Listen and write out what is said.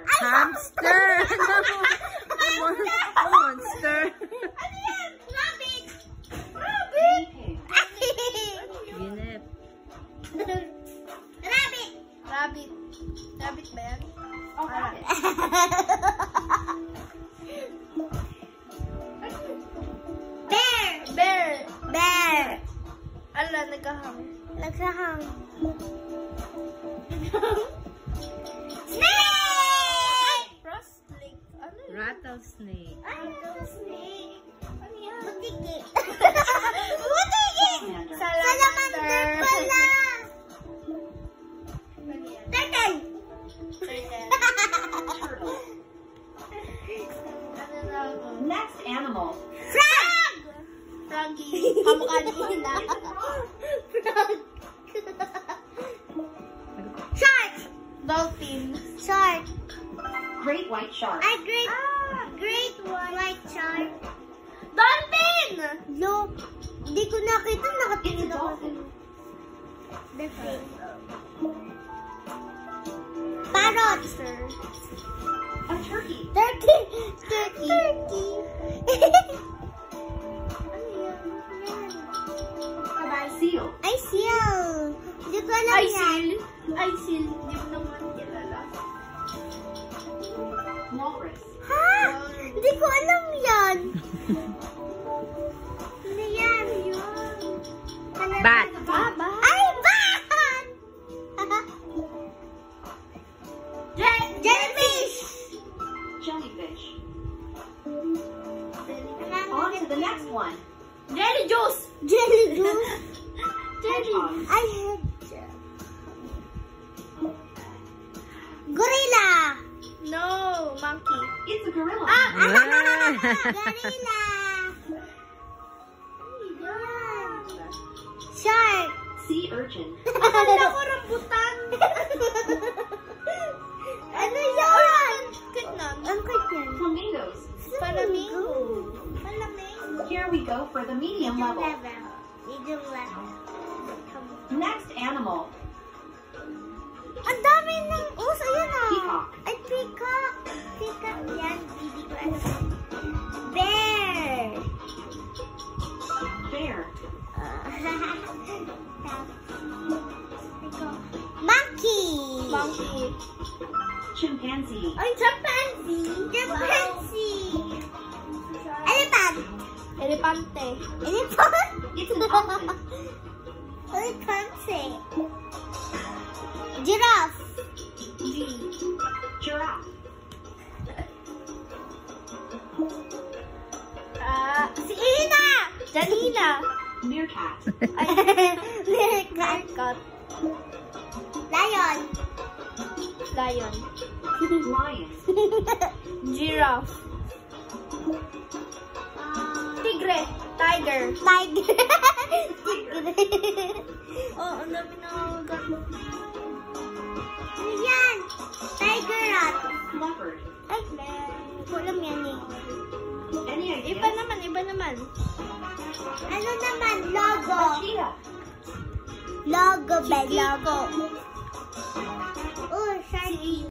Hamster. Monster. Ano yan? Rabbit. Rabbit. Ginip. Rabbit. Rabbit. Rabbit ba yan? Oh, rabbit. Bear. Bear. Bear. Ala, naghahang. Naghahang. Snake! Rattlesnake. Ano yun? Rattlesnake. Ay, rattlesnake. Ano yan? Butiki. Butiki! Salamander pala. Turtle. Turtle. Ano na ako? Next animal. Frog! Froggy. Kamukha nila. Frog. Shark! Dolphin. Shark. Great white shark. Ay, great white shark. Dolphin! No. Hindi ko nakita. Nakatingin It's a ako. dolphin. Dolphin. Parrot. A turkey. Turkey. Turkey. Ano yan? Seal. Ay, seal. Hindi ko alam yan. Ay, seal. Hindi mo naman kilala. Walrus. Ha? Hindi ko alam yan. Hindi yan. Bat. Ay, bat! Jellyfish. Jellyfish. On to the next one. Jelly juice. Jelly juice. Hedgehog. I had gorilla. No, monkey. It's a gorilla. Gorilla. Shark. Sea urchin. Akala ko rambutan. Ano yan? Ang cute yan. Flamingos. Flamingo. Flamingo. Here we go for the medium level. Medium level. Next animal. Ang dami ng uso yan ah. Peacock. Ay, peacock. Peacock yan. Hindi ko alam. Bear. Bear. Monkey. Monkey. Chimpanzee. Ay, chimpanzee. Chimpanzee. Elephant. Elepante. Elephant? It's an elephant. Elefante. Giraffe. Giraffe. Si Ina. Janina. Meerkat. Meerkat. Lion. Lion. Lion. Giraffe. Tigre. Tiger. Tiger. Tigre. Oh, ang dami na ugat. Ano yan? Tiger rat. Leopard. Ay, kulam yan eh. Any ideas? Iba naman. Ano naman? Logo. Cheetah. Logo ba? Logo. Oh, shiny.